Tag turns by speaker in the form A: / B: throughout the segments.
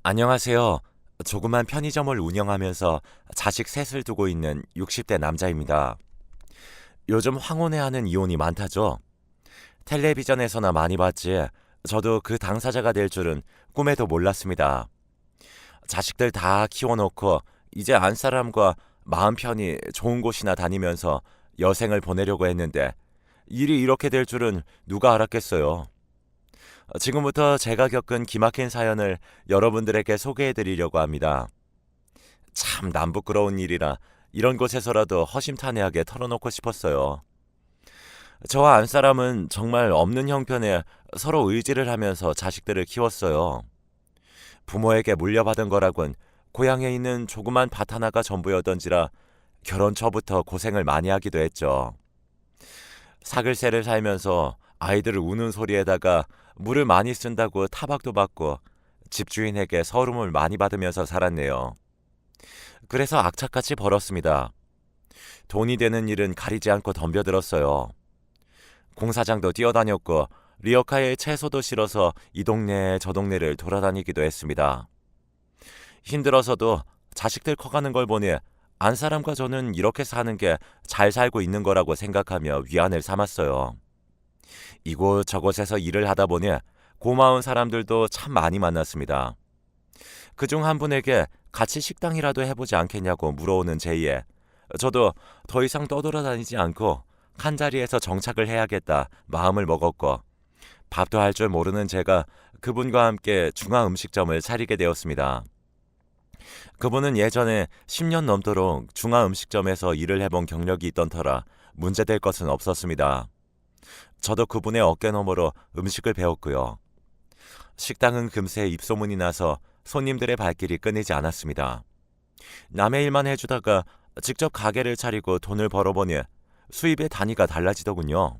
A: 안녕하세요. 조그만 편의점을 운영하면서 자식 셋을 두고 있는 60대 남자입니다. 요즘 황혼해하는 이혼이 많다죠. 텔레비전에서나 많이 봤지. 저도 그 당사자가 될 줄은 꿈에도 몰랐습니다. 자식들 다 키워놓고 이제 안 사람과 마음 편히 좋은 곳이나 다니면서 여생을 보내려고 했는데 일이 이렇게 될 줄은 누가 알았겠어요. 지금부터 제가 겪은 기막힌 사연을 여러분들에게 소개해 드리려고 합니다. 참 남부끄러운 일이라 이런 곳에서라도 허심탄회하게 털어놓고 싶었어요. 저와 안사람은 정말 없는 형편에 서로 의지를 하면서 자식들을 키웠어요. 부모에게 물려받은 거라곤 고향에 있는 조그만 밭 하나가 전부였던지라 결혼 초부터 고생을 많이 하기도 했죠. 사글세를 살면서 아이들을 우는 소리에다가 물을 많이 쓴다고 타박도 받고 집주인에게 서름을 많이 받으면서 살았네요. 그래서 악착같이 벌었습니다. 돈이 되는 일은 가리지 않고 덤벼들었어요. 공사장도 뛰어다녔고 리어카에 채소도 실어서 이 동네 저 동네를 돌아다니기도 했습니다. 힘들어서도 자식들 커가는 걸 보니 안 사람과 저는 이렇게 사는 게 잘 살고 있는 거라고 생각하며 위안을 삼았어요. 이곳저곳에서 일을 하다 보니 고마운 사람들도 참 많이 만났습니다. 그중 한 분에게 같이 식당이라도 해보지 않겠냐고 물어오는 제의에 저도 더 이상 떠돌아다니지 않고 한 자리에서 정착을 해야겠다 마음을 먹었고 밥도 할 줄 모르는 제가 그분과 함께 중화음식점을 차리게 되었습니다. 그분은 예전에 10년 넘도록 중화음식점에서 일을 해본 경력이 있던 터라 문제될 것은 없었습니다. 저도 그분의 어깨너머로 음식을 배웠고요. 식당은 금세 입소문이 나서 손님들의 발길이 끊이지 않았습니다. 남의 일만 해주다가 직접 가게를 차리고 돈을 벌어보니 수입의 단위가 달라지더군요.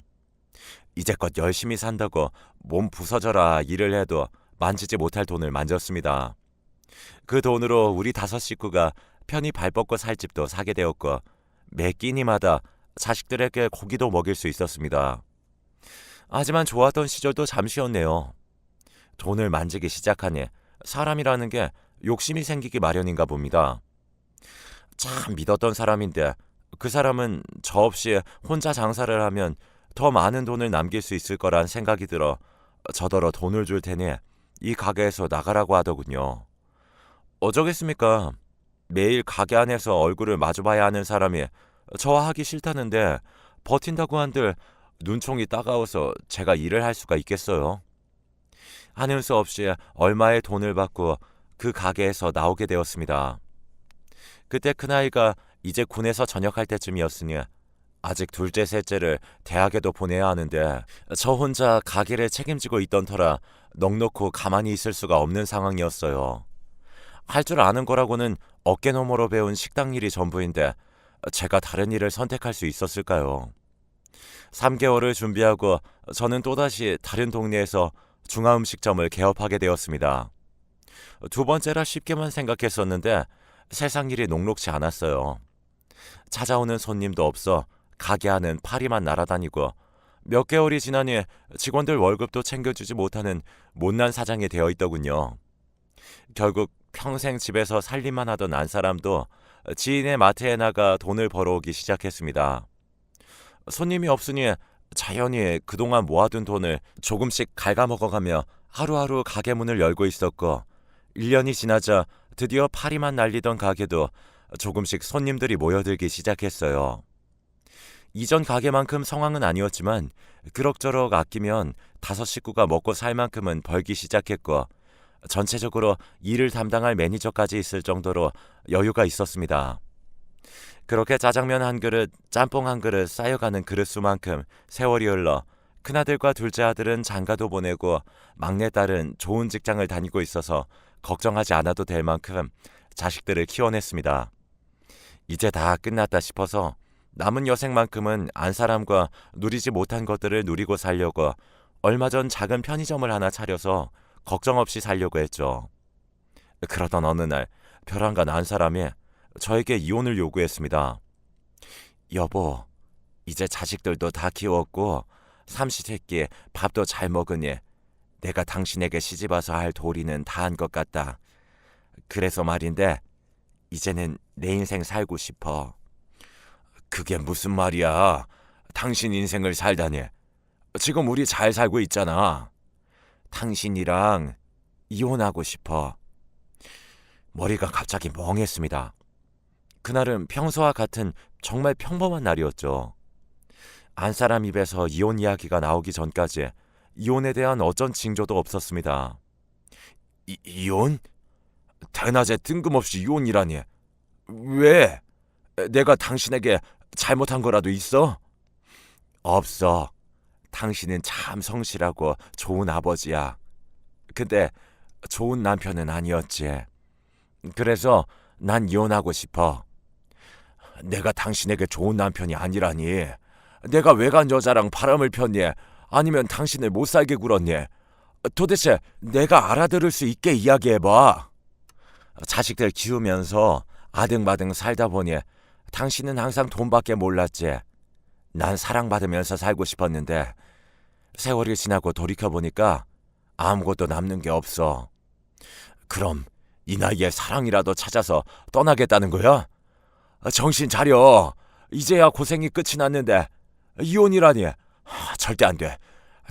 A: 이제껏 열심히 산다고 몸 부서져라 일을 해도 만지지 못할 돈을 만졌습니다. 그 돈으로 우리 5식구가 편히 발 뻗고 살 집도 사게 되었고 매 끼니마다 자식들에게 고기도 먹일 수 있었습니다. 하지만 좋았던 시절도 잠시였네요. 돈을 만지기 시작하니 사람이라는 게 욕심이 생기기 마련인가 봅니다. 참 믿었던 사람인데 그 사람은 저 없이 혼자 장사를 하면 더 많은 돈을 남길 수 있을 거란 생각이 들어 저더러 돈을 줄 테니 이 가게에서 나가라고 하더군요. 어쩌겠습니까? 매일 가게 안에서 얼굴을 마주봐야 하는 사람이 저와 하기 싫다는데 버틴다고 한들 눈총이 따가워서 제가 일을 할 수가 있겠어요? 하는 수 없이 얼마의 돈을 받고 그 가게에서 나오게 되었습니다. 그때 큰아이가 이제 군에서 전역할 때쯤이었으니 아직 둘째 셋째를 대학에도 보내야 하는데 저 혼자 가게를 책임지고 있던 터라 넋놓고 가만히 있을 수가 없는 상황이었어요. 할 줄 아는 거라고는 어깨너머로 배운 식당 일이 전부인데 제가 다른 일을 선택할 수 있었을까요? 3개월을 준비하고 저는 또다시 다른 동네에서 중화음식점을 개업하게 되었습니다. 두 번째라 쉽게만 생각했었는데 세상 일이 녹록지 않았어요. 찾아오는 손님도 없어 가게 안은 파리만 날아다니고 몇 개월이 지나니 직원들 월급도 챙겨주지 못하는 못난 사장이 되어 있더군요. 결국 평생 집에서 살림만 하던 안 사람도 지인의 마트에 나가 돈을 벌어오기 시작했습니다. 손님이 없으니 자연히 그동안 모아둔 돈을 조금씩 갉아먹어가며 하루하루 가게 문을 열고 있었고 1년이 지나자 드디어 파리만 날리던 가게도 조금씩 손님들이 모여들기 시작했어요. 이전 가게만큼 성황은 아니었지만 그럭저럭 아끼면 5식구가 먹고 살 만큼은 벌기 시작했고 전체적으로 일을 담당할 매니저까지 있을 정도로 여유가 있었습니다. 그렇게 짜장면 한 그릇, 짬뽕 한 그릇 쌓여가는 그릇 수만큼 세월이 흘러 큰아들과 둘째 아들은 장가도 보내고 막내딸은 좋은 직장을 다니고 있어서 걱정하지 않아도 될 만큼 자식들을 키워냈습니다. 이제 다 끝났다 싶어서 남은 여생만큼은 안 사람과 누리지 못한 것들을 누리고 살려고 얼마 전 작은 편의점을 하나 차려서 걱정 없이 살려고 했죠. 그러던 어느 날 벼랑간 안 사람이 저에게 이혼을 요구했습니다. 여보, 이제 자식들도 다 키웠고 삼시세끼 밥도 잘 먹으니 내가 당신에게 시집와서 할 도리는 다 한 것 같다. 그래서 말인데 이제는 내 인생 살고 싶어. 그게 무슨 말이야? 당신 인생을 살다니. 지금 우리 잘 살고 있잖아. 당신이랑 이혼하고 싶어. 머리가 갑자기 멍했습니다. 그날은 평소와 같은 정말 평범한 날이었죠. 안사람 입에서 이혼 이야기가 나오기 전까지 이혼에 대한 어떤 징조도 없었습니다. 이혼? 대낮에 뜬금없이 이혼이라니. 왜? 내가 당신에게 잘못한 거라도 있어? 없어. 당신은 참 성실하고 좋은 아버지야. 근데 좋은 남편은 아니었지. 그래서 난 이혼하고 싶어. 내가 당신에게 좋은 남편이 아니라니. 내가 외간 여자랑 바람을 폈니? 아니면 당신을 못 살게 굴었니? 도대체 내가 알아들을 수 있게 이야기해봐. 자식들 키우면서 아등바등 살다 보니 당신은 항상 돈밖에 몰랐지. 난 사랑받으면서 살고 싶었는데 세월이 지나고 돌이켜보니까 아무것도 남는 게 없어. 그럼 이 나이에 사랑이라도 찾아서 떠나겠다는 거야? 정신 차려. 이제야 고생이 끝이 났는데 이혼이라니. 절대 안 돼.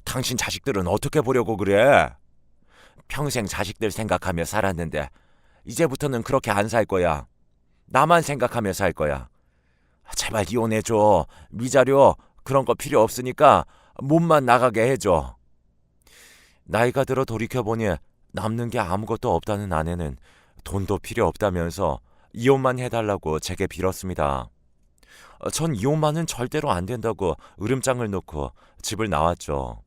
A: 당신 자식들은 어떻게 보려고 그래? 평생 자식들 생각하며 살았는데 이제부터는 그렇게 안 살 거야. 나만 생각하며 살 거야. 제발 이혼해줘. 위자료 그런 거 필요 없으니까 몸만 나가게 해줘. 나이가 들어 돌이켜보니 남는 게 아무것도 없다는 아내는 돈도 필요 없다면서 이혼만 해달라고 제게 빌었습니다. 전 이혼만은 절대로 안 된다고 으름장을 놓고 집을 나왔죠.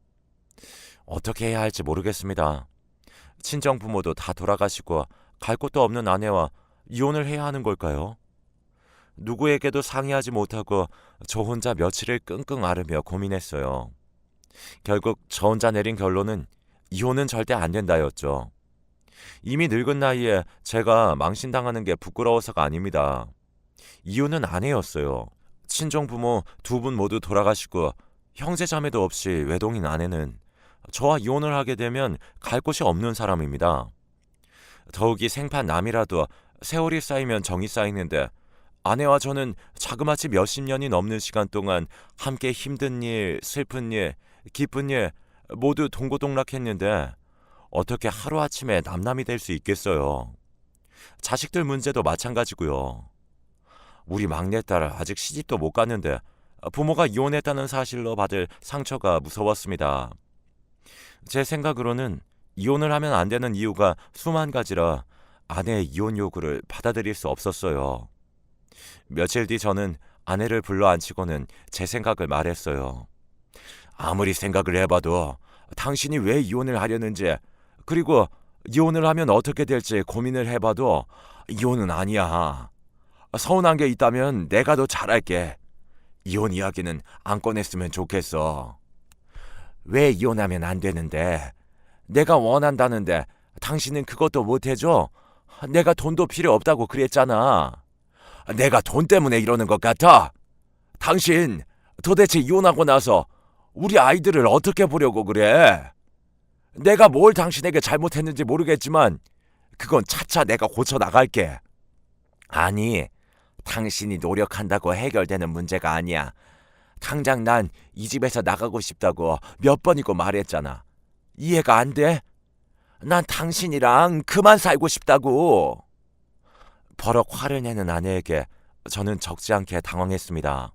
A: 어떻게 해야 할지 모르겠습니다. 친정 부모도 다 돌아가시고 갈 곳도 없는 아내와 이혼을 해야 하는 걸까요? 누구에게도 상의하지 못하고 저 혼자 며칠을 끙끙 앓으며 고민했어요. 결국 저 혼자 내린 결론은 이혼은 절대 안 된다였죠. 이미 늙은 나이에 제가 망신당하는 게 부끄러워서가 아닙니다. 이유는 아내였어요. 친정부모 두 분 모두 돌아가시고 형제자매도 없이 외동인 아내는 저와 이혼을 하게 되면 갈 곳이 없는 사람입니다. 더욱이 생판남이라도 세월이 쌓이면 정이 쌓이는데 아내와 저는 자그마치 몇십 년이 넘는 시간 동안 함께 힘든 일, 슬픈 일, 기쁜 일 모두 동고동락했는데 어떻게 하루아침에 남남이 될 수 있겠어요. 자식들 문제도 마찬가지고요. 우리 막내딸 아직 시집도 못 갔는데 부모가 이혼했다는 사실로 받을 상처가 무서웠습니다. 제 생각으로는 이혼을 하면 안 되는 이유가 수만 가지라 아내의 이혼 요구를 받아들일 수 없었어요. 며칠 뒤 저는 아내를 불러 앉히고는 제 생각을 말했어요. 아무리 생각을 해봐도 당신이 왜 이혼을 하려는지, 그리고 이혼을 하면 어떻게 될지 고민을 해봐도 이혼은 아니야. 서운한 게 있다면 내가 더 잘할게. 이혼 이야기는 안 꺼냈으면 좋겠어. 왜 이혼하면 안 되는데? 내가 원한다는데 당신은 그것도 못 해줘? 내가 돈도 필요 없다고 그랬잖아. 내가 돈 때문에 이러는 것 같아? 당신 도대체 이혼하고 나서 우리 아이들을 어떻게 보려고 그래? 내가 뭘 당신에게 잘못했는지 모르겠지만 그건 차차 내가 고쳐나갈게. 아니, 당신이 노력한다고 해결되는 문제가 아니야. 당장 난 이 집에서 나가고 싶다고 몇 번이고 말했잖아. 이해가 안 돼? 난 당신이랑 그만 살고 싶다고. 버럭 화를 내는 아내에게 저는 적지 않게 당황했습니다.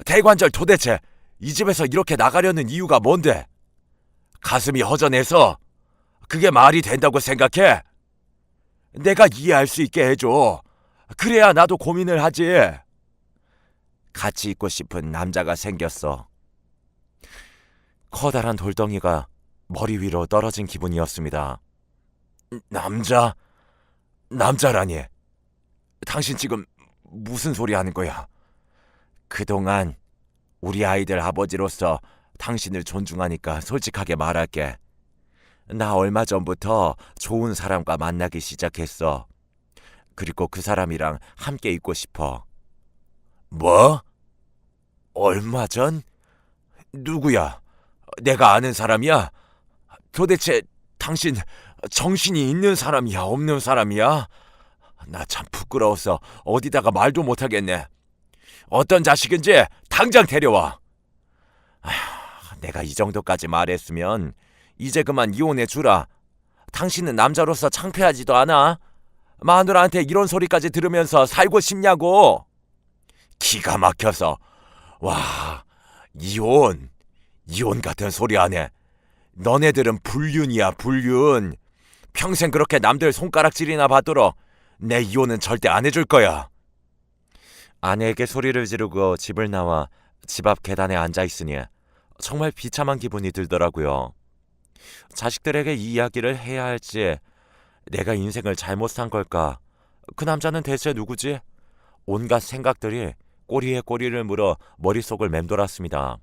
A: 대관절, 도대체 이 집에서 이렇게 나가려는 이유가 뭔데? 가슴이 허전해서 그게 말이 된다고 생각해? 내가 이해할 수 있게 해줘. 그래야 나도 고민을 하지. 같이 있고 싶은 남자가 생겼어. 커다란 돌덩이가 머리 위로 떨어진 기분이었습니다. 남자? 남자라니. 당신 지금 무슨 소리 하는 거야? 그동안 우리 아이들 아버지로서 당신을 존중하니까 솔직하게 말할게. 나 얼마 전부터 좋은 사람과 만나기 시작했어. 그리고 그 사람이랑 함께 있고 싶어. 뭐? 얼마 전? 누구야? 내가 아는 사람이야? 도대체 당신 정신이 있는 사람이야, 없는 사람이야? 나 참 부끄러워서 어디다가 말도 못하겠네. 어떤 자식인지 당장 데려와. 내가 이 정도까지 말했으면 이제 그만 이혼해 주라. 당신은 남자로서 창피하지도 않아? 마누라한테 이런 소리까지 들으면서 살고 싶냐고. 기가 막혀서. 와, 이혼 같은 소리 안 해. 너네들은 불륜이야, 불륜. 평생 그렇게 남들 손가락질이나 받도록 내 이혼은 절대 안 해줄 거야. 아내에게 소리를 지르고 집을 나와 집 앞 계단에 앉아 있으니 정말 비참한 기분이 들더라고요. 자식들에게 이 이야기를 해야 할지, 내가 인생을 잘못 산 걸까? 그 남자는 대체 누구지? 온갖 생각들이 꼬리에 꼬리를 물어 머릿속을 맴돌았습니다.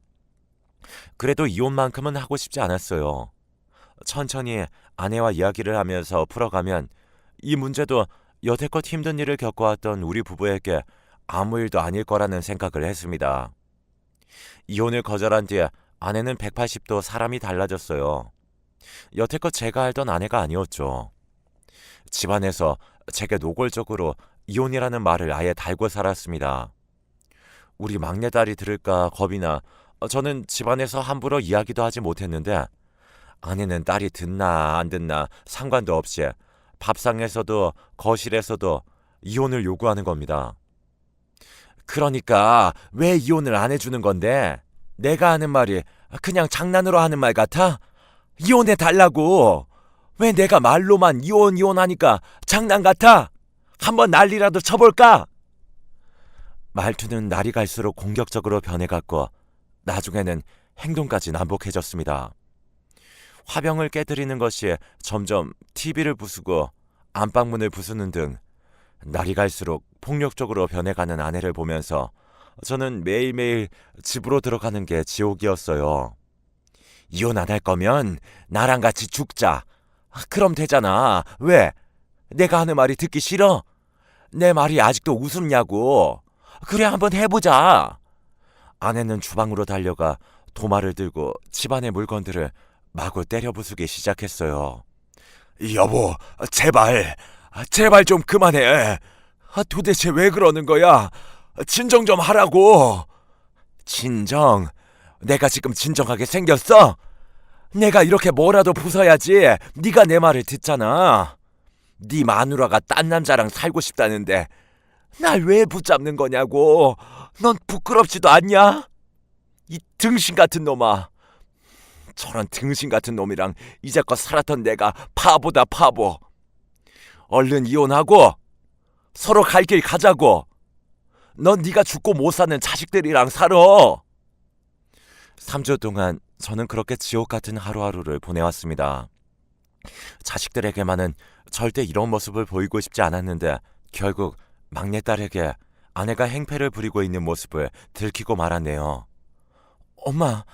A: 그래도 이혼만큼은 하고 싶지 않았어요. 천천히 아내와 이야기를 하면서 풀어가면 이 문제도 여태껏 힘든 일을 겪어왔던 우리 부부에게 아무 일도 아닐 거라는 생각을 했습니다. 이혼을 거절한 뒤에 아내는 180도 사람이 달라졌어요. 여태껏 제가 알던 아내가 아니었죠. 집안에서 제게 노골적으로 이혼이라는 말을 아예 달고 살았습니다. 우리 막내딸이 들을까 겁이 나 저는 집안에서 함부로 이야기도 하지 못했는데, 아내는 딸이 듣나 안 듣나 상관도 없이 밥상에서도 거실에서도 이혼을 요구하는 겁니다. 그러니까 왜 이혼을 안 해주는 건데? 내가 하는 말이 그냥 장난으로 하는 말 같아? 이혼해 달라고. 왜 내가 말로만 이혼하니까 장난 같아? 한번 난리라도 쳐볼까? 말투는 날이 갈수록 공격적으로 변해갔고 나중에는 행동까지 난폭해졌습니다. 화병을 깨뜨리는 것이 점점 TV를 부수고 안방문을 부수는 등 날이 갈수록 폭력적으로 변해가는 아내를 보면서 저는 매일매일 집으로 들어가는 게 지옥이었어요. 이혼 안 할 거면 나랑 같이 죽자. 그럼 되잖아. 왜? 내가 하는 말이 듣기 싫어? 내 말이 아직도 우습냐고. 그래, 한번 해보자. 아내는 주방으로 달려가 도마를 들고 집안의 물건들을 마구 때려 부수기 시작했어요. 여보, 제발 좀 그만해. 도대체 왜 그러는 거야? 진정 좀 하라고. 진정? 내가 지금 진정하게 생겼어? 내가 이렇게 뭐라도 부숴야지 네가 내 말을 듣잖아. 네 마누라가 딴 남자랑 살고 싶다는데 날 왜 붙잡는 거냐고. 넌 부끄럽지도 않냐? 이 등신 같은 놈아. 저런 등신 같은 놈이랑 이제껏 살았던 내가 바보다, 바보. 얼른 이혼하고 서로 갈 길 가자고. 넌 네가 죽고 못 사는 자식들이랑 살아. 3주 동안 저는 그렇게 지옥 같은 하루하루를 보내왔습니다. 자식들에게만은 절대 이런 모습을 보이고 싶지 않았는데 결국 막내딸에게 아내가 행패를 부리고 있는 모습을 들키고 말았네요. 엄마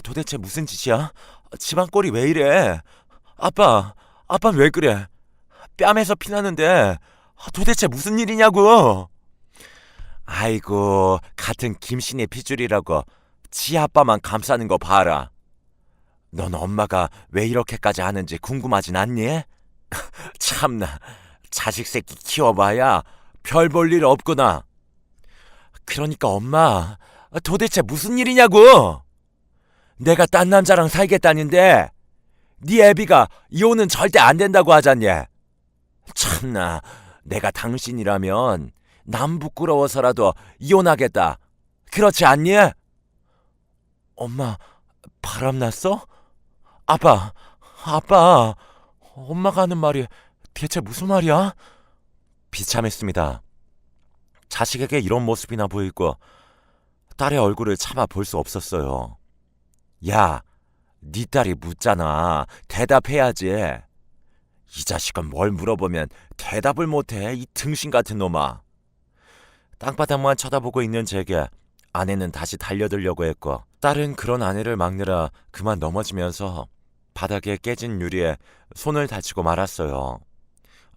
A: 도대체 무슨 짓이야? 집안 꼴이 왜 이래? 아빠 왜 그래? 뺨에서 피나는데 도대체 무슨 일이냐고? 아이고, 같은 김신의 핏줄이라고 지 아빠만 감싸는 거 봐라. 넌 엄마가 왜 이렇게까지 하는지 궁금하진 않니? 참나, 자식 새끼 키워봐야 별 볼 일 없구나. 그러니까 엄마, 도대체 무슨 일이냐고? 내가 딴 남자랑 살겠다는데 네 애비가 이혼은 절대 안 된다고 하잖니. 참나, 내가 당신이라면 남 부끄러워서라도 이혼하겠다. 그렇지 않니? 엄마, 바람났어? 아빠, 엄마가 하는 말이 대체 무슨 말이야? 비참했습니다. 자식에게 이런 모습이나 보이고 딸의 얼굴을 참아 볼 수 없었어요. 야, 네 딸이 묻잖아. 대답해야지. 이 자식은 뭘 물어보면 대답을 못해, 이 등신 같은 놈아. 땅바닥만 쳐다보고 있는 제게 아내는 다시 달려들려고 했고, 딸은 그런 아내를 막느라 그만 넘어지면서 바닥에 깨진 유리에 손을 다치고 말았어요.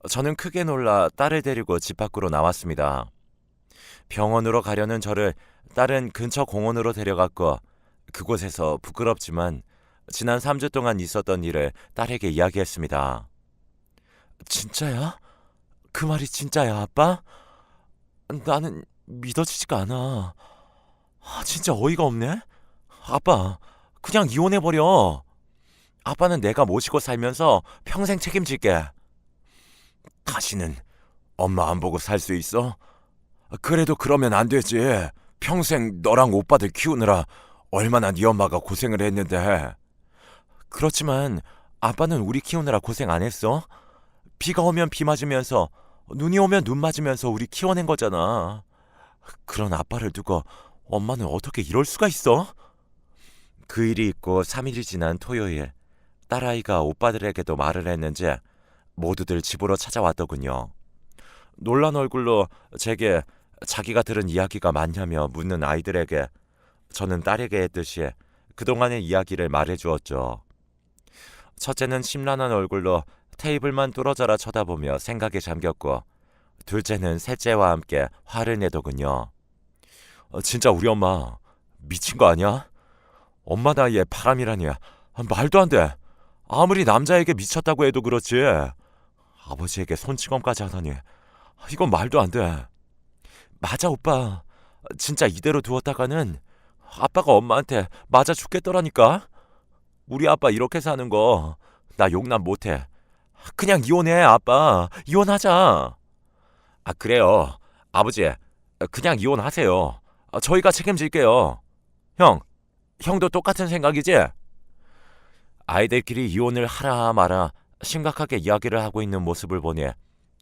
A: 저는 크게 놀라 딸을 데리고 집 밖으로 나왔습니다. 병원으로 가려는 저를 딸은 근처 공원으로 데려갔고, 그곳에서 부끄럽지만 지난 3주 동안 있었던 일을 딸에게 이야기했습니다. 진짜야? 그 말이 진짜야, 아빠? 나는 믿어지지가 않아. 진짜 어이가 없네? 아빠, 그냥 이혼해버려. 아빠는 내가 모시고 살면서 평생 책임질게. 다시는 엄마 안 보고 살 수 있어? 그래도 그러면 안 되지. 평생 너랑 오빠들 키우느라 얼마나 네 엄마가 고생을 했는데. 그렇지만 아빠는 우리 키우느라 고생 안 했어? 비가 오면 비 맞으면서 눈이 오면 눈 맞으면서 우리 키워낸 거잖아. 그런 아빠를 두고 엄마는 어떻게 이럴 수가 있어? 그 일이 있고 3일이 지난 토요일, 딸아이가 오빠들에게도 말을 했는지 모두들 집으로 찾아왔더군요. 놀란 얼굴로 제게 자기가 들은 이야기가 맞냐며 묻는 아이들에게 저는 딸에게 했듯이 그동안의 이야기를 말해주었죠. 첫째는 심란한 얼굴로 테이블만 뚫어져라 쳐다보며 생각에 잠겼고, 둘째는 셋째와 함께 화를 내더군요. 진짜 우리 엄마 미친 거 아니야? 엄마 나이에 바람이라니. 말도 안 돼. 아무리 남자에게 미쳤다고 해도 그렇지. 아버지에게 손찌검까지 하다니. 이건 말도 안 돼. 맞아, 오빠. 진짜 이대로 두었다가는 아빠가 엄마한테 맞아 죽겠더라니까. 우리 아빠 이렇게 사는 거 나 용납 못해. 그냥 이혼해, 아빠. 이혼하자. 그래요. 아버지, 그냥 이혼하세요. 저희가 책임질게요. 형도 똑같은 생각이지? 아이들끼리 이혼을 하라 마라 심각하게 이야기를 하고 있는 모습을 보니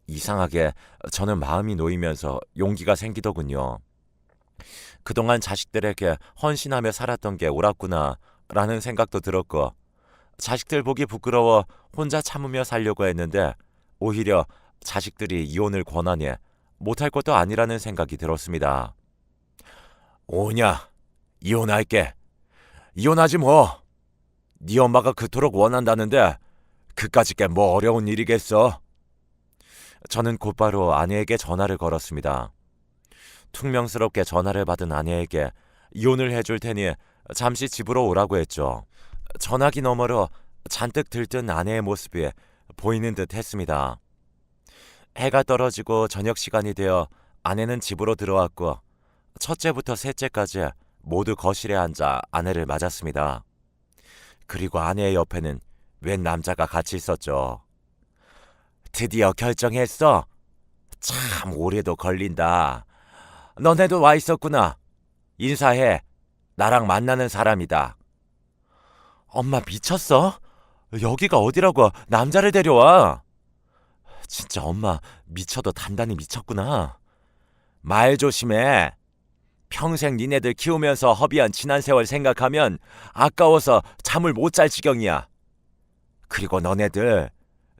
A: 이상하게 저는 마음이 놓이면서 용기가 생기더군요. 그동안 자식들에게 헌신하며 살았던 게 옳았구나 라는 생각도 들었고, 자식들 보기 부끄러워 혼자 참으며 살려고 했는데 오히려 자식들이 이혼을 권하니 못할 것도 아니라는 생각이 들었습니다. 오냐, 이혼할게. 이혼하지 뭐. 네 엄마가 그토록 원한다는데 그까짓 게 뭐 어려운 일이겠어. 저는 곧바로 아내에게 전화를 걸었습니다. 퉁명스럽게 전화를 받은 아내에게 이혼을 해줄 테니 잠시 집으로 오라고 했죠. 전화기 너머로 잔뜩 들뜬 아내의 모습이 보이는 듯 했습니다. 해가 떨어지고 저녁 시간이 되어 아내는 집으로 들어왔고, 첫째부터 셋째까지 모두 거실에 앉아 아내를 맞았습니다. 그리고 아내의 옆에는 웬 남자가 같이 있었죠. 드디어 결정했어? 참 오래도 걸린다. 너네도 와 있었구나. 인사해. 나랑 만나는 사람이다. 엄마 미쳤어? 여기가 어디라고 남자를 데려와? 진짜 엄마 미쳐도 단단히 미쳤구나. 말 조심해. 평생 니네들 키우면서 허비한 지난 세월 생각하면 아까워서 잠을 못 잘 지경이야. 그리고 너네들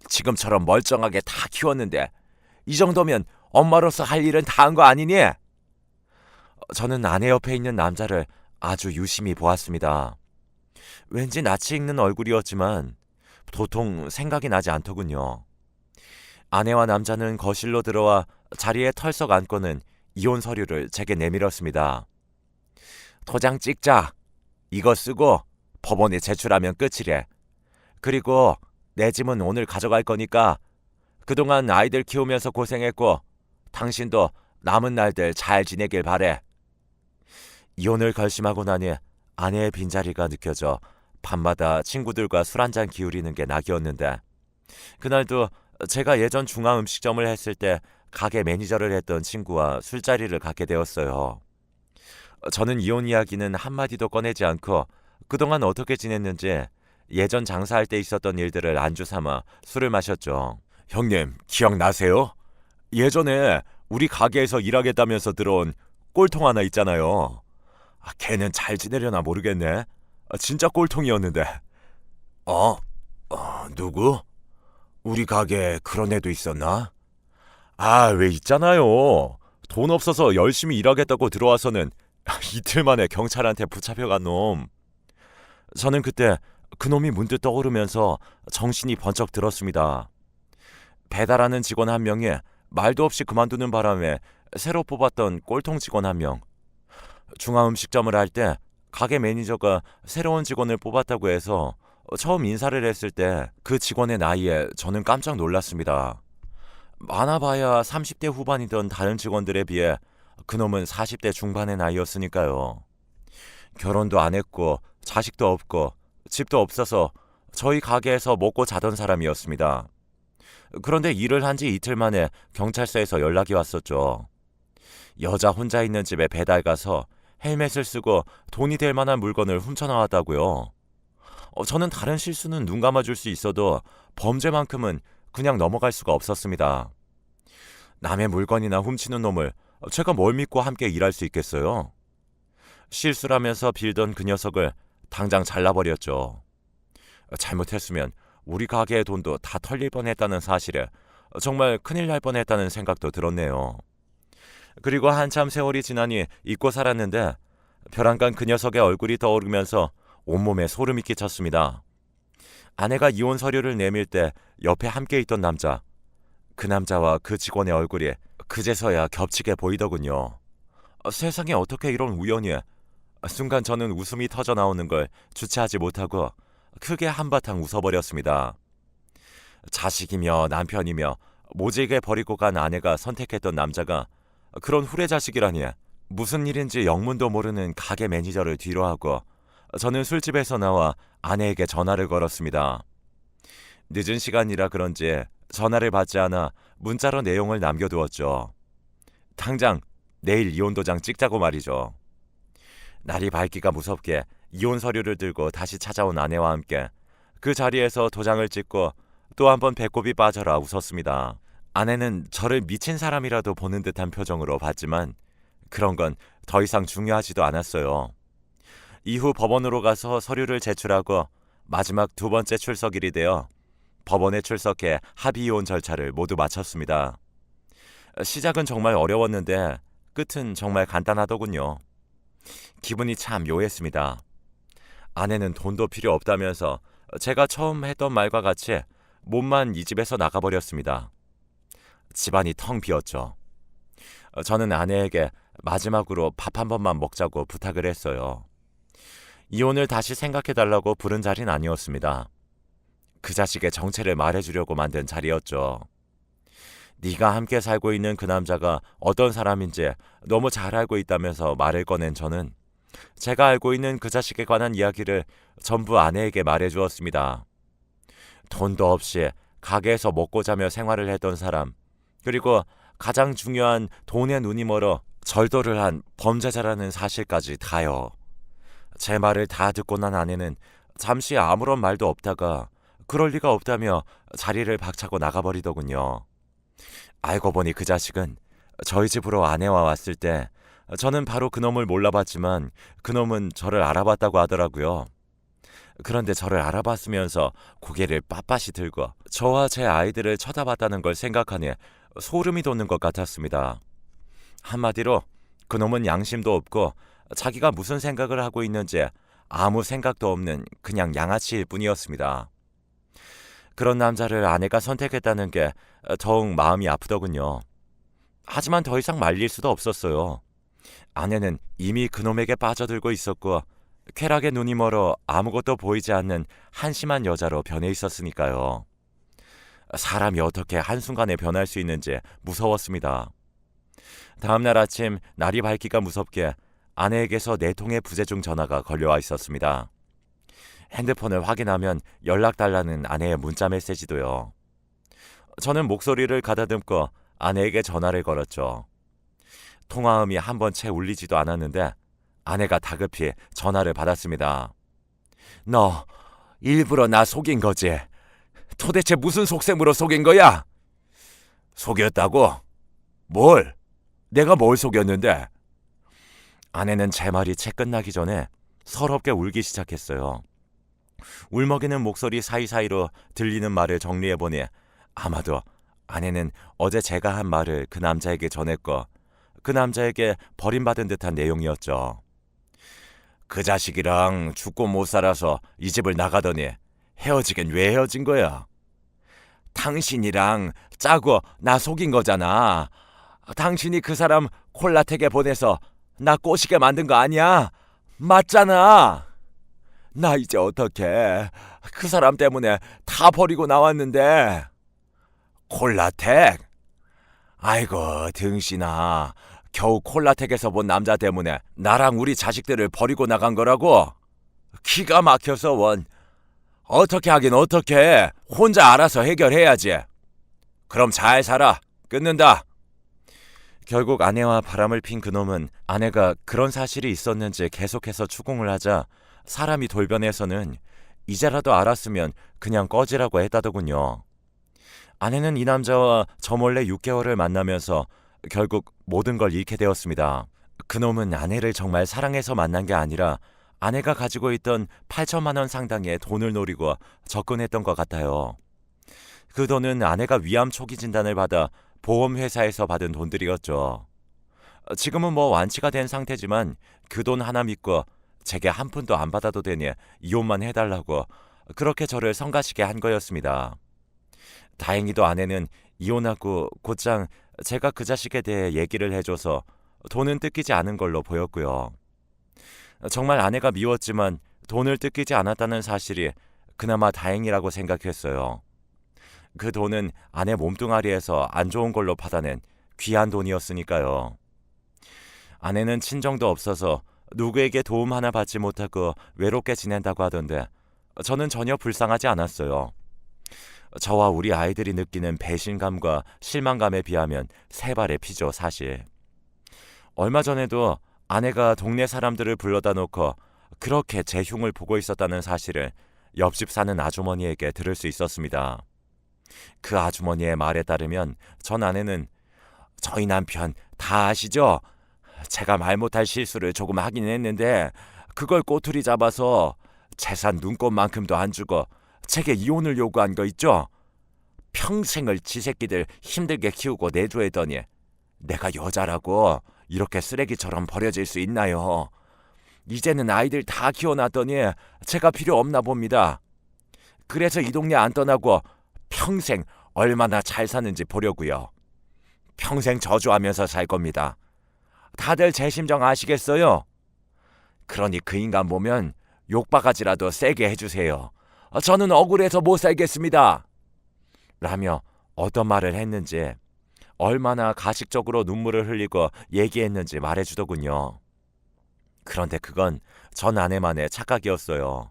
A: 지금처럼 멀쩡하게 다 키웠는데 이 정도면 엄마로서 할 일은 다 한 거 아니니? 저는 아내 옆에 있는 남자를 아주 유심히 보았습니다. 왠지 낯이 익는 얼굴이었지만 도통 생각이 나지 않더군요. 아내와 남자는 거실로 들어와 자리에 털썩 앉고는 이혼 서류를 제게 내밀었습니다. 도장 찍자. 이거 쓰고 법원에 제출하면 끝이래. 그리고 내 짐은 오늘 가져갈 거니까 그동안 아이들 키우면서 고생했고 당신도 남은 날들 잘 지내길 바래. 이혼을 결심하고 나니 아내의 빈자리가 느껴져 밤마다 친구들과 술 한잔 기울이는 게 낙이었는데, 그날도 제가 예전 중화음식점을 했을 때 가게 매니저를 했던 친구와 술자리를 갖게 되었어요. 저는 이혼 이야기는 한마디도 꺼내지 않고 그동안 어떻게 지냈는지 예전 장사할 때 있었던 일들을 안주 삼아 술을 마셨죠. 형님, 기억나세요? 예전에 우리 가게에서 일하겠다면서 들어온 꼴통 하나 있잖아요. 걔는 잘 지내려나 모르겠네. 진짜 꼴통이었는데. 누구? 우리 가게에 그런 애도 있었나? 왜 있잖아요. 돈 없어서 열심히 일하겠다고 들어와서는 이틀 만에 경찰한테 붙잡혀간 놈. 저는 그때 그놈이 문득 떠오르면서 정신이 번쩍 들었습니다. 배달하는 직원 한 명이 말도 없이 그만두는 바람에 새로 뽑았던 꼴통 직원 한 명. 중화음식점을 할 때 가게 매니저가 새로운 직원을 뽑았다고 해서 처음 인사를 했을 때 그 직원의 나이에 저는 깜짝 놀랐습니다. 많아봐야 30대 후반이던 다른 직원들에 비해 그놈은 40대 중반의 나이였으니까요. 결혼도 안 했고 자식도 없고 집도 없어서 저희 가게에서 먹고 자던 사람이었습니다. 그런데 일을 한 지 이틀 만에 경찰서에서 연락이 왔었죠. 여자 혼자 있는 집에 배달 가서 헬멧을 쓰고 돈이 될 만한 물건을 훔쳐나왔다고요. 저는 다른 실수는 눈 감아줄 수 있어도 범죄만큼은 그냥 넘어갈 수가 없었습니다. 남의 물건이나 훔치는 놈을 제가 뭘 믿고 함께 일할 수 있겠어요? 실수라면서 빌던 그 녀석을 당장 잘라버렸죠. 잘못했으면 우리 가게의 돈도 다 털릴 뻔했다는 사실에 정말 큰일 날 뻔했다는 생각도 들었네요. 그리고 한참 세월이 지나니 잊고 살았는데 벼랑간 그 녀석의 얼굴이 떠오르면서 온몸에 소름이 끼쳤습니다. 아내가 이혼 서류를 내밀 때 옆에 함께 있던 남자, 그 남자와 그 직원의 얼굴이 그제서야 겹치게 보이더군요. 세상에 어떻게 이런 우연이. 순간 저는 웃음이 터져 나오는 걸 주체하지 못하고 크게 한바탕 웃어버렸습니다. 자식이며 남편이며 모질게 버리고 간 아내가 선택했던 남자가 그런 후레자식이라니. 무슨 일인지 영문도 모르는 가게 매니저를 뒤로하고 저는 술집에서 나와 아내에게 전화를 걸었습니다. 늦은 시간이라 그런지 전화를 받지 않아 문자로 내용을 남겨두었죠. 당장 내일 이혼 도장 찍자고 말이죠. 날이 밝기가 무섭게 이혼 서류를 들고 다시 찾아온 아내와 함께 그 자리에서 도장을 찍고 또 한 번 배꼽이 빠져라 웃었습니다. 아내는 저를 미친 사람이라도 보는 듯한 표정으로 봤지만 그런 건 더 이상 중요하지도 않았어요. 이후 법원으로 가서 서류를 제출하고 마지막 두 번째 출석일이 되어 법원에 출석해 합의 이혼 절차를 모두 마쳤습니다. 시작은 정말 어려웠는데 끝은 정말 간단하더군요. 기분이 참 묘했습니다. 아내는 돈도 필요 없다면서 제가 처음 했던 말과 같이 몸만 이 집에서 나가버렸습니다. 집안이 텅 비었죠. 저는 아내에게 마지막으로 밥 한 번만 먹자고 부탁을 했어요. 이혼을 다시 생각해달라고 부른 자리는 아니었습니다. 그 자식의 정체를 말해주려고 만든 자리였죠. 네가 함께 살고 있는 그 남자가 어떤 사람인지 너무 잘 알고 있다면서 말을 꺼낸 저는 제가 알고 있는 그 자식에 관한 이야기를 전부 아내에게 말해주었습니다. 돈도 없이 가게에서 먹고 자며 생활을 했던 사람, 그리고 가장 중요한 돈에 눈이 멀어 절도를 한 범죄자라는 사실까지 다요. 제 말을 다 듣고 난 아내는 잠시 아무런 말도 없다가 그럴 리가 없다며 자리를 박차고 나가버리더군요. 알고 보니 그 자식은 저희 집으로 아내와 왔을 때 저는 바로 그놈을 몰라봤지만 그놈은 저를 알아봤다고 하더라고요. 그런데 저를 알아봤으면서 고개를 빳빳이 들고 저와 제 아이들을 쳐다봤다는 걸 생각하니 소름이 돋는 것 같았습니다. 한마디로 그놈은 양심도 없고 자기가 무슨 생각을 하고 있는지 아무 생각도 없는 그냥 양아치일 뿐이었습니다. 그런 남자를 아내가 선택했다는 게 더욱 마음이 아프더군요. 하지만 더 이상 말릴 수도 없었어요. 아내는 이미 그놈에게 빠져들고 있었고 쾌락에 눈이 멀어 아무것도 보이지 않는 한심한 여자로 변해 있었으니까요. 사람이 어떻게 한순간에 변할 수 있는지 무서웠습니다. 다음날 아침 날이 밝기가 무섭게 아내에게서 4통의 부재중 전화가 걸려와 있었습니다. 핸드폰을 확인하면 연락달라는 아내의 문자 메시지도요. 저는 목소리를 가다듬고 아내에게 전화를 걸었죠. 통화음이 한 번 채 울리지도 않았는데 아내가 다급히 전화를 받았습니다. 너 일부러 나 속인 거지? 도대체 무슨 속셈으로 속인 거야? 속였다고? 뭘? 내가 뭘 속였는데? 아내는 제 말이 채 끝나기 전에 서럽게 울기 시작했어요. 울먹이는 목소리 사이사이로 들리는 말을 정리해보니 아마도 아내는 어제 제가 한 말을 그 남자에게 전했고 그 남자에게 버림받은 듯한 내용이었죠. 그 자식이랑 죽고 못 살아서 이 집을 나가더니 헤어지긴 왜 헤어진 거야? 당신이랑 짜고 나 속인 거잖아. 당신이 그 사람 콜라텍에 보내서 나 꼬시게 만든 거 아니야? 맞잖아. 나 이제 어떡해. 그 사람 때문에 다 버리고 나왔는데. 콜라텍? 아이고, 등신아. 겨우 콜라텍에서 본 남자 때문에 나랑 우리 자식들을 버리고 나간 거라고? 기가 막혀서 원. 어떻게 하긴 어떻게. 혼자 알아서 해결해야지. 그럼 잘 살아. 끊는다. 결국 아내와 바람을 핀 그놈은 아내가 그런 사실이 있었는지 계속해서 추궁을 하자 사람이 돌변해서는 이제라도 알았으면 그냥 꺼지라고 했다더군요. 아내는 이 남자와 저 몰래 6개월을 만나면서 결국 모든 걸 잃게 되었습니다. 그놈은 아내를 정말 사랑해서 만난 게 아니라 아내가 가지고 있던 8천만 원 상당의 돈을 노리고 접근했던 것 같아요. 그 돈은 아내가 위암 초기 진단을 받아 보험회사에서 받은 돈들이었죠. 지금은 뭐 완치가 된 상태지만 그 돈 하나 믿고 제게 한 푼도 안 받아도 되니 이혼만 해달라고 그렇게 저를 성가시게 한 거였습니다. 다행히도 아내는 이혼하고 곧장 제가 그 자식에 대해 얘기를 해줘서 돈은 뜯기지 않은 걸로 보였고요. 정말 아내가 미웠지만 돈을 뜯기지 않았다는 사실이 그나마 다행이라고 생각했어요. 그 돈은 아내 몸뚱아리에서 안 좋은 걸로 받아낸 귀한 돈이었으니까요. 아내는 친정도 없어서 누구에게 도움 하나 받지 못하고 외롭게 지낸다고 하던데 저는 전혀 불쌍하지 않았어요. 저와 우리 아이들이 느끼는 배신감과 실망감에 비하면 세 발의 피죠, 사실. 얼마 전에도 아내가 동네 사람들을 불러다 놓고 그렇게 제 흉을 보고 있었다는 사실을 옆집 사는 아주머니에게 들을 수 있었습니다. 그 아주머니의 말에 따르면 전 아내는 저희 남편 다 아시죠? 제가 말 못할 실수를 조금 하긴 했는데 그걸 꼬투리 잡아서 재산 눈꽃만큼도 안 주고 제게 이혼을 요구한 거 있죠? 평생을 지 새끼들 힘들게 키우고 내조했더니 내가 여자라고 이렇게 쓰레기처럼 버려질 수 있나요? 이제는 아이들 다 키워놨더니 제가 필요 없나 봅니다. 그래서 이 동네 안 떠나고 평생 얼마나 잘 사는지 보려고요. 평생 저주하면서 살 겁니다. 다들 제 심정 아시겠어요? 그러니 그 인간 보면 욕바가지라도 세게 해주세요. 저는 억울해서 못 살겠습니다. 라며 어떤 말을 했는지 얼마나 가식적으로 눈물을 흘리고 얘기했는지 말해주더군요. 그런데 그건 전 아내만의 착각이었어요.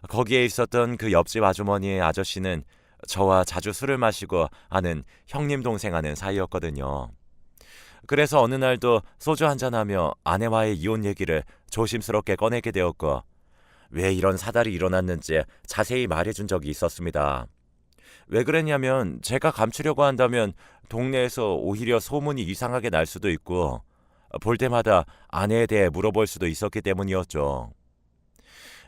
A: 거기에 있었던 그 옆집 아주머니의 아저씨는 저와 자주 술을 마시고 아는 형님 동생 하는 사이였거든요. 그래서 어느 날도 소주 한잔하며 아내와의 이혼 얘기를 조심스럽게 꺼내게 되었고 왜 이런 사달이 일어났는지 자세히 말해준 적이 있었습니다. 왜 그랬냐면 제가 감추려고 한다면 동네에서 오히려 소문이 이상하게 날 수도 있고 볼 때마다 아내에 대해 물어볼 수도 있었기 때문이었죠.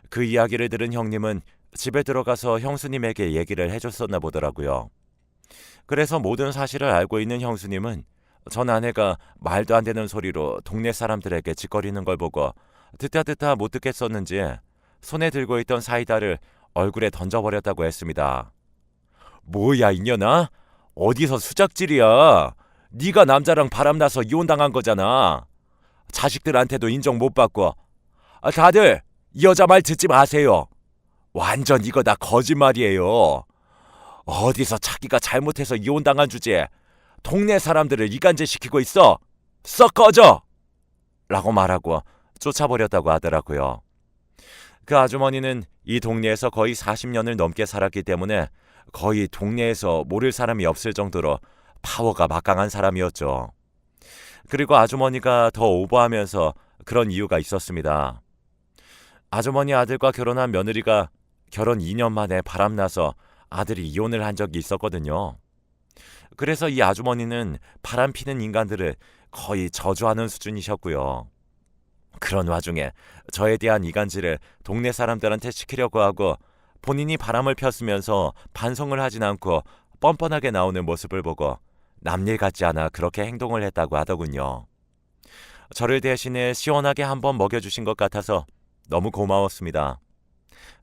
A: 그 이야기를 들은 형님은 집에 들어가서 형수님에게 얘기를 해줬었나 보더라고요. 그래서 모든 사실을 알고 있는 형수님은 전 아내가 말도 안 되는 소리로 동네 사람들에게 짓거리는 걸 보고 듣다 못 듣겠었는지 손에 들고 있던 사이다를 얼굴에 던져버렸다고 했습니다. 뭐야 이년아? 어디서 수작질이야? 네가 남자랑 바람나서 이혼당한 거잖아. 자식들한테도 인정 못 받고. 다들 이 여자 말 듣지 마세요. 완전 이거 다 거짓말이에요. 어디서 자기가 잘못해서 이혼당한 주제에 동네 사람들을 이간질시키고 있어. 썩 꺼져! 라고 말하고 쫓아버렸다고 하더라고요. 그 아주머니는 이 동네에서 거의 40년을 넘게 살았기 때문에 거의 동네에서 모를 사람이 없을 정도로 파워가 막강한 사람이었죠. 그리고 아주머니가 더 오버하면서 그런 이유가 있었습니다. 아주머니 아들과 결혼한 며느리가 결혼 2년 만에 바람나서 아들이 이혼을 한 적이 있었거든요. 그래서 이 아주머니는 바람피는 인간들을 거의 저주하는 수준이셨고요. 그런 와중에 저에 대한 이간질을 동네 사람들한테 시키려고 하고 본인이 바람을 폈으면서 반성을 하진 않고 뻔뻔하게 나오는 모습을 보고 남일 같지 않아 그렇게 행동을 했다고 하더군요. 저를 대신에 시원하게 한번 먹여주신 것 같아서 너무 고마웠습니다.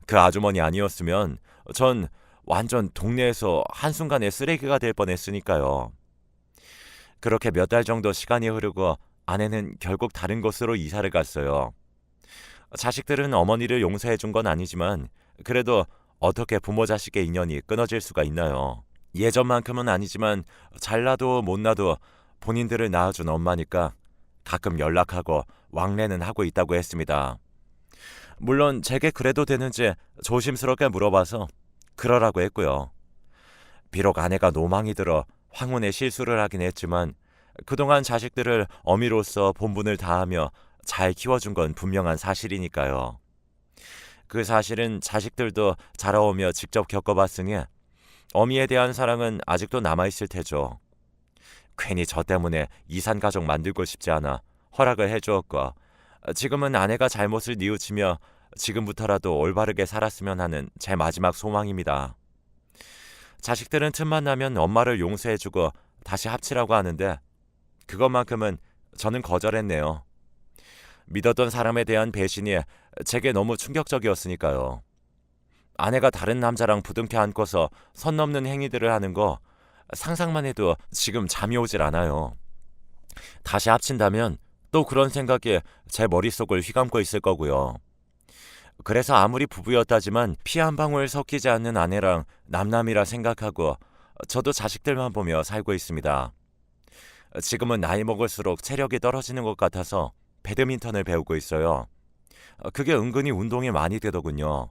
A: 그 아주머니 아니었으면 전 완전 동네에서 한순간에 쓰레기가 될 뻔했으니까요. 그렇게 몇 달 정도 시간이 흐르고 아내는 결국 다른 곳으로 이사를 갔어요. 자식들은 어머니를 용서해 준 건 아니지만 그래도 어떻게 부모 자식의 인연이 끊어질 수가 있나요? 예전만큼은 아니지만 잘나도 못나도 본인들을 낳아준 엄마니까 가끔 연락하고 왕래는 하고 있다고 했습니다. 물론 제게 그래도 되는지 조심스럽게 물어봐서 그러라고 했고요. 비록 아내가 노망이 들어 황혼에 실수를 하긴 했지만 그동안 자식들을 어미로서 본분을 다하며 잘 키워준 건 분명한 사실이니까요. 그 사실은 자식들도 자라오며 직접 겪어봤으니 어미에 대한 사랑은 아직도 남아있을 테죠. 괜히 저 때문에 이산가족 만들고 싶지 않아 허락을 해주었고 지금은 아내가 잘못을 뉘우치며 지금부터라도 올바르게 살았으면 하는 제 마지막 소망입니다. 자식들은 틈만 나면 엄마를 용서해주고 다시 합치라고 하는데 그것만큼은 저는 거절했네요. 믿었던 사람에 대한 배신이 제게 너무 충격적이었으니까요. 아내가 다른 남자랑 부둥켜 안고서 선 넘는 행위들을 하는 거 상상만 해도 지금 잠이 오질 않아요. 다시 합친다면 또 그런 생각이 제 머릿속을 휘감고 있을 거고요. 그래서 아무리 부부였다지만 피 한 방울 섞이지 않는 아내랑 남남이라 생각하고 저도 자식들만 보며 살고 있습니다. 지금은 나이 먹을수록 체력이 떨어지는 것 같아서 배드민턴을 배우고 있어요. 그게 은근히 운동이 많이 되더군요.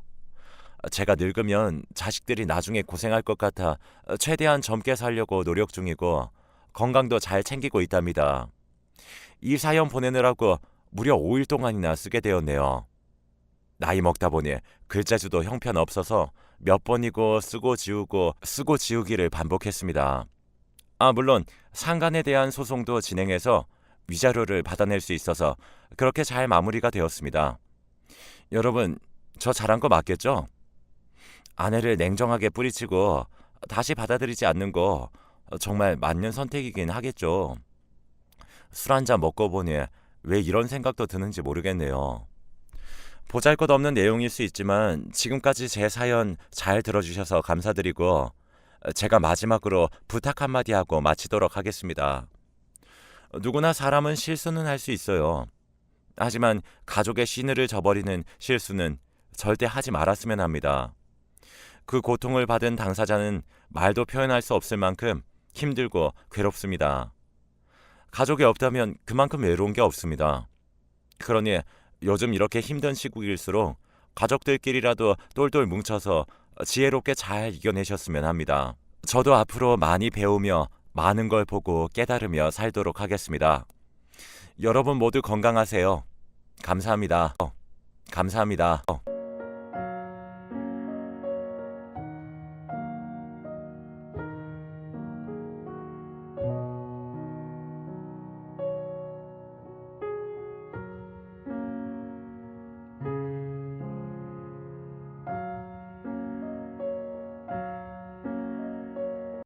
A: 제가 늙으면 자식들이 나중에 고생할 것 같아 최대한 젊게 살려고 노력 중이고 건강도 잘 챙기고 있답니다. 이 사연 보내느라고 무려 5일 동안이나 쓰게 되었네요. 나이 먹다 보니 글재주도 형편없어서 몇 번이고 쓰고 지우고 쓰고 지우기를 반복했습니다. 물론 상간에 대한 소송도 진행해서 위자료를 받아낼 수 있어서 그렇게 잘 마무리가 되었습니다. 여러분, 저 잘한 거 맞겠죠? 아내를 냉정하게 뿌리치고 다시 받아들이지 않는 거 정말 맞는 선택이긴 하겠죠. 술 한잔 먹고 보니 왜 이런 생각도 드는지 모르겠네요. 보잘것없는 내용일 수 있지만 지금까지 제 사연 잘 들어주셔서 감사드리고 제가 마지막으로 부탁 한마디 하고 마치도록 하겠습니다. 누구나 사람은 실수는 할 수 있어요. 하지만 가족의 신의를 저버리는 실수는 절대 하지 말았으면 합니다. 그 고통을 받은 당사자는 말도 표현할 수 없을 만큼 힘들고 괴롭습니다. 가족이 없다면 그만큼 외로운 게 없습니다. 그러니 요즘 이렇게 힘든 시국일수록 가족들끼리라도 똘똘 뭉쳐서 지혜롭게 잘 이겨내셨으면 합니다. 저도 앞으로 많이 배우며 많은 걸 보고 깨달으며 살도록 하겠습니다. 여러분 모두 건강하세요. 감사합니다. 감사합니다.